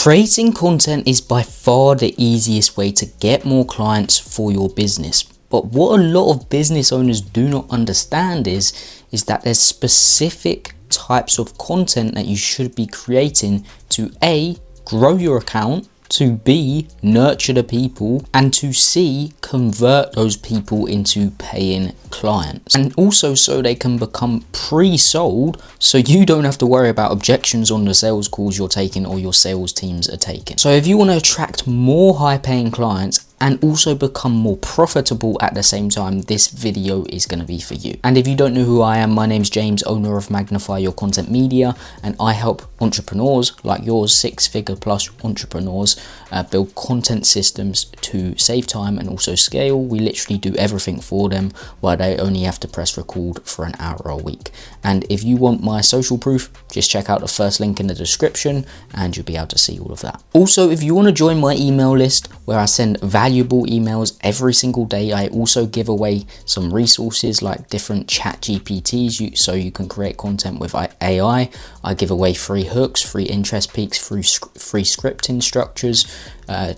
Creating content is by far the easiest way to get more clients for your business. But what a lot of business owners do not understand is that there's specific types of content that you should be creating to A, grow your account, to B, nurture the people, and to C, convert those people into paying clients. And also so they can become pre-sold, so you don't have to worry about objections on the sales calls you're taking or your sales teams are taking. So if you want to attract more high paying clients and also become more profitable at the same time, this video is going to be for you. And if you don't know who I am, my name's James, owner of Magnify Your Content Media, and I help entrepreneurs like yours, 6-figure plus entrepreneurs, build content systems to save time and also scale. We literally do everything for them, while they only have to press record for an hour a week. And if you want my social proof, just check out the first link in the description and you'll be able to see all of that. Also, if you want to join my email list where I send valuable emails every single day, I also give away some resources like different chat GPTs so you can create content with AI. I give away free hooks, free interest peaks, free scripting structures.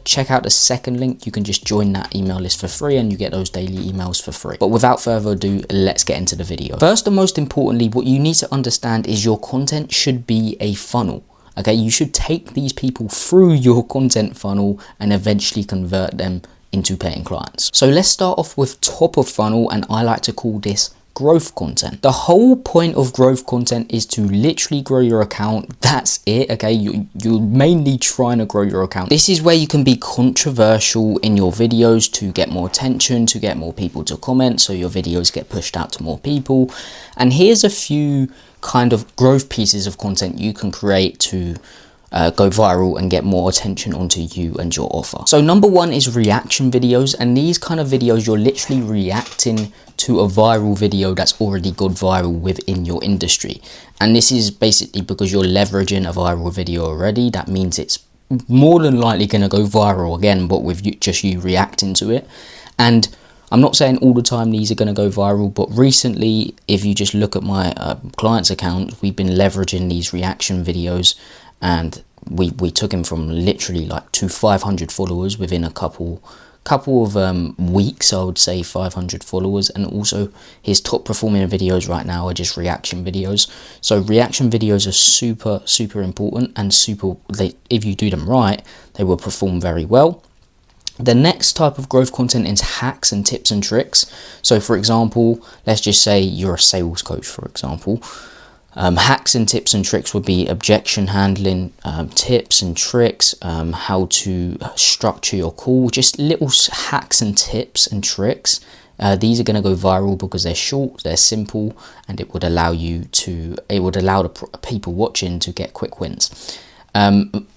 Check out the second link. You can just join that email list for free and you get those daily emails for free. But without further ado, let's get into the video. First and most importantly, what you need to understand is your content should be a funnel. Okay, you should take these people through your content funnel and eventually convert them into paying clients. So let's start off with top of funnel, and I like to call this growth content. The whole point of growth content is to literally grow your account. That's it. Okay, you're mainly trying to grow your account. This is where you can be controversial in your videos to get more attention, to get more people to comment, so your videos get pushed out to more people. And here's a few kind of growth pieces of content you can create to go viral and get more attention onto you and your offer. So number one is reaction videos, and these kind of videos, you're literally reacting to a viral video that's already gone viral within your industry. And this is basically because you're leveraging a viral video already. That means it's more than likely going to go viral again, but with you reacting to it. And I'm not saying all the time these are going to go viral, but recently, if you just look at my clients' accounts, we've been leveraging these reaction videos, and we took him from literally like to 500 followers within a couple of weeks. I would say 500 followers. And also his top performing videos right now are just reaction videos. So reaction videos are super important, and if you do them right, they will perform very well. The next type of growth content is hacks and tips and tricks. So for example, let's just say you're a sales coach, for example. Hacks and tips and tricks would be objection handling, tips and tricks, how to structure your call, just little hacks and tips and tricks. These are going to go viral because they're short, they're simple, and it would allow the people watching to get quick wins.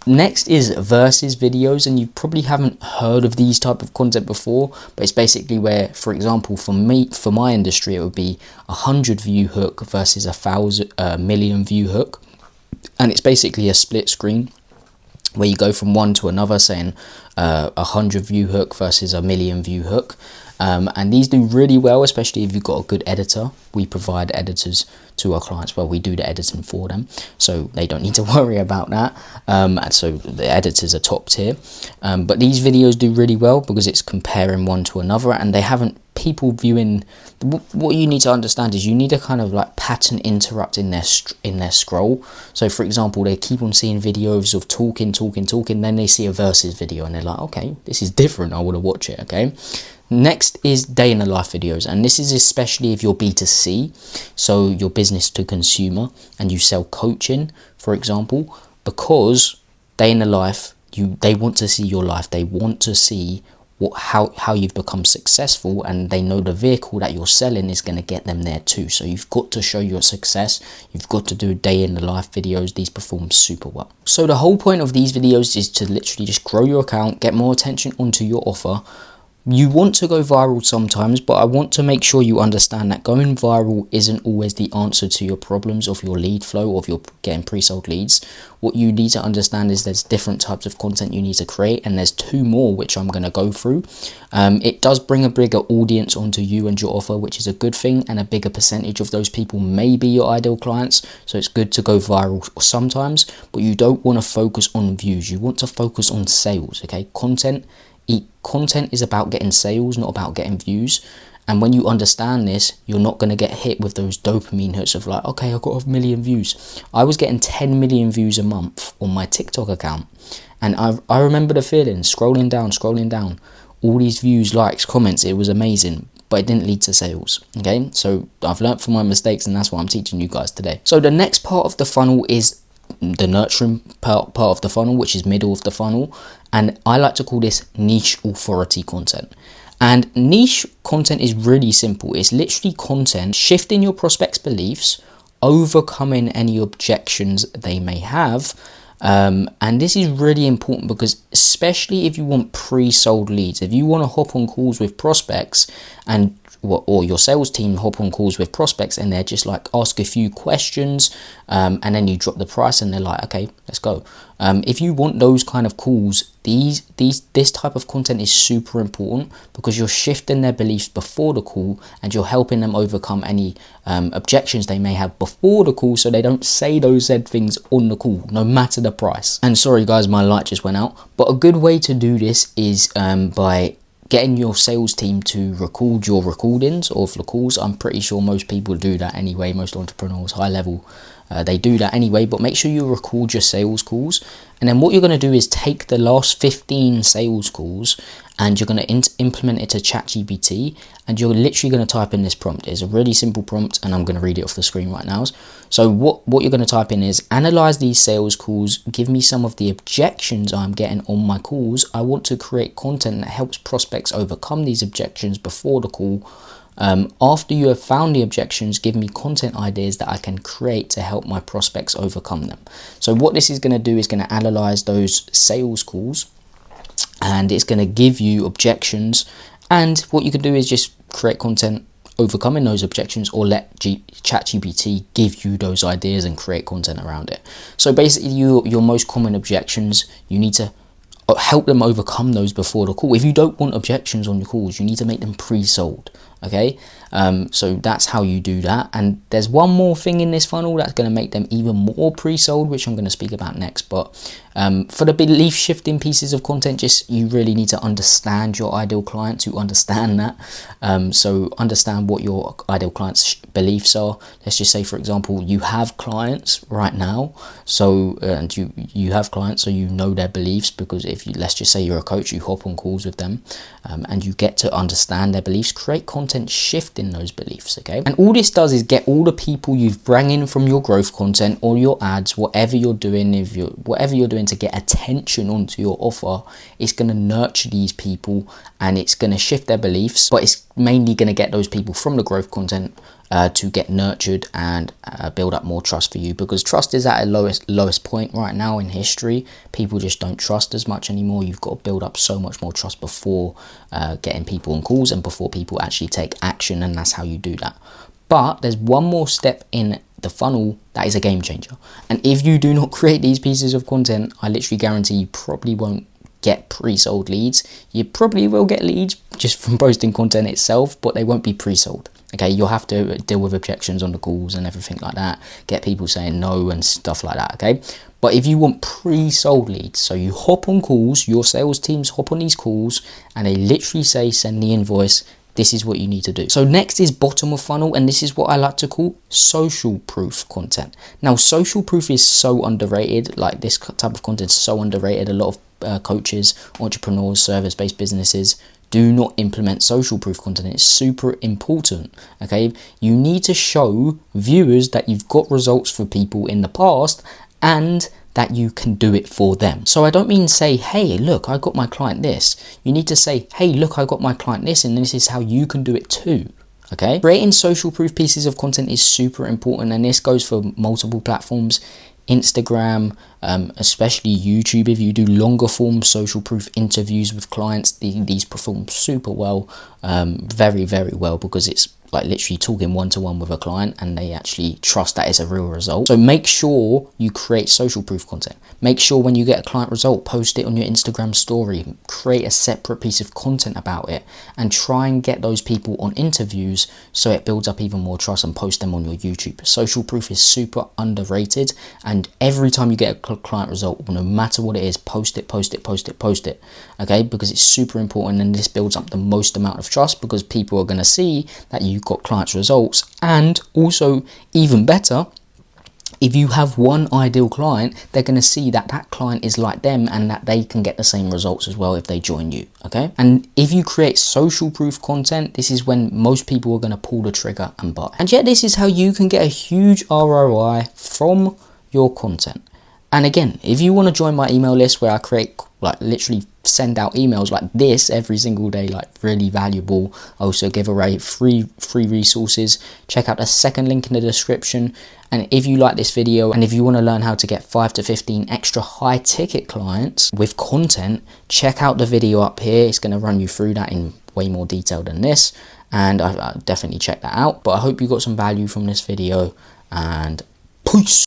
Next is versus videos, and you probably haven't heard of these type of content before, but it's basically where, for example, for my industry, it would be 100 view hook versus a million view hook. And it's basically a split screen where you go from one to another, saying 100 view hook versus a million view hook. And these do really well, especially if you've got a good editor. We provide editors to our clients. Well, we do the editing for them, so they don't need to worry about that. And so the editors are top tier. But these videos do really well because it's comparing one to another, and they haven't people viewing. What you need to understand is you need a kind of like pattern interrupt in their scroll. So for example, they keep on seeing videos of talking, then they see a versus video and they're like, okay, this is different, I want to watch it. Okay. Next is day in the life videos, and this is especially if you're B2C, so your business to consumer, and you sell coaching, for example, because day in the life, they want to see your life, they want to see how you've become successful, and they know the vehicle that you're selling is going to get them there too. So you've got to show your success, you've got to do day in the life videos. These perform super well. So the whole point of these videos is to literally just grow your account, get more attention onto your offer, You want to go viral sometimes, but I want to make sure you understand that going viral isn't always the answer to your problems of your lead flow, of your getting pre-sold leads. What you need to understand is there's different types of content you need to create, and there's two more which I'm going to go through. It does bring a bigger audience onto you and your offer, which is a good thing, and a bigger percentage of those people may be your ideal clients. So it's good to go viral sometimes, but you don't want to focus on views. You want to focus on sales. Okay, content is about getting sales, not about getting views. And when you understand this, you're not going to get hit with those dopamine hits of like, okay, I've got 1 million views. I was getting 10 million views a month on my TikTok account, and I remember the feeling, scrolling down, all these views, likes, comments. It was amazing, but it didn't lead to sales. Okay, so I've learned from my mistakes, and that's what I'm teaching you guys today. So the next part of the funnel is the nurturing part of the funnel, which is middle of the funnel, and I like to call this niche authority content. And niche content is really simple. It's literally content shifting your prospects' beliefs, overcoming any objections they may have. And this is really important because especially if you want pre-sold leads, if you want to hop on calls with prospects and or your sales team hop on calls with prospects and they're just like ask a few questions, and then you drop the price and they're like, okay, let's go. If you want those kind of calls, this type of content is super important because you're shifting their beliefs before the call and you're helping them overcome any objections they may have before the call, so they don't say those said things on the call, no matter the price. And sorry guys, my light just went out, but a good way to do this is by getting your sales team to record your recordings of the calls. I'm pretty sure most people do that anyway. Most entrepreneurs, high level, they do that anyway, but make sure you record your sales calls. And then what you're going to do is take the last 15 sales calls and you're going to implement it to ChatGPT, and you're literally going to type in this prompt. It's a really simple prompt, and I'm going to read it off the screen right now. So what you're going to type in is, analyze these sales calls, give me some of the objections I'm getting on my calls. I want to create content that helps prospects overcome these objections before the call. After you have found the objections, give me content ideas that I can create to help my prospects overcome them. So what this is going to do is going to analyze those sales calls, and it's going to give you objections, and what you can do is just create content overcoming those objections, or let ChatGPT give you those ideas and create content around it. So basically your most common objections, you need to help them overcome those before the call. If you don't want objections on your calls, you need to make them pre-sold. Okay, so that's how you do that. And there's one more thing in this funnel that's going to make them even more pre-sold, which I'm going to speak about next. But for the belief shifting pieces of content, just you really need to understand your ideal client to understand that. So understand what your ideal client's beliefs are. Let's just say, for example, you have clients right now, so and you have clients, so you know their beliefs, because if you, let's just say you're a coach, you hop on calls with them, and you get to understand their beliefs, create content shifting those beliefs. Okay, and all this does is get all the people you've brought in from your growth content or your ads, whatever you're doing, whatever you're doing to get attention onto your offer, it's going to nurture these people and it's going to shift their beliefs, but it's mainly going to get those people from the growth content to get nurtured and build up more trust for you, because trust is at a lowest point right now in history. People just don't trust as much anymore. You've got to build up so much more trust before getting people on calls and before people actually take action, and that's how you do that. But there's one more step in the funnel that is a game changer, and if you do not create these pieces of content, I literally guarantee you probably won't get pre-sold leads. You probably will get leads just from posting content itself, but they won't be pre-sold. Okay, you'll have to deal with objections on the calls and everything like that, get people saying no and stuff like that. Okay, but if you want pre-sold leads, so you hop on calls, your sales teams hop on these calls and they literally say send the invoice, this is what you need to do. So next is bottom of funnel, and this is what I like to call social proof content. Now social proof is so underrated. Like, this type of content is so underrated. A lot of coaches, entrepreneurs, service-based businesses do not implement social proof content. It's super important. Okay, you need to show viewers that you've got results for people in the past and that you can do it for them. So I don't mean say, hey, look, I got my client this. You need to say, hey, look, I got my client this, and this is how you can do it too. Okay, creating social proof pieces of content is super important, and this goes for multiple platforms: Instagram, especially YouTube. If you do longer form social proof interviews with clients, these perform super well, very, very well, because it's like literally talking one-to-one with a client and they actually trust that it's a real result. So make sure you create social proof content. Make sure when you get a client result, post it on your Instagram story, create a separate piece of content about it, and try and get those people on interviews so it builds up even more trust, and post them on your YouTube. Social proof is super underrated, and every time you get a client result, no matter what it is, post it, okay? Because it's super important, and this builds up the most amount of trust, because people are going to see that you've got clients results. And also, even better, if you have one ideal client, they're going to see that that client is like them and that they can get the same results as well if they join you, okay? And if you create social proof content, this is when most people are going to pull the trigger and buy. And yet, this is how you can get a huge ROI from your content. And again, if you want to join my email list, where I create, like, literally send out emails like this every single day, like really valuable, I also give away free resources, check out the second link in the description. And if you like this video, and if you want to learn how to get 5 to 15 extra high ticket clients with content, check out the video up here. It's going to run you through that in way more detail than this, and I definitely check that out. But I hope you got some value from this video, and peace.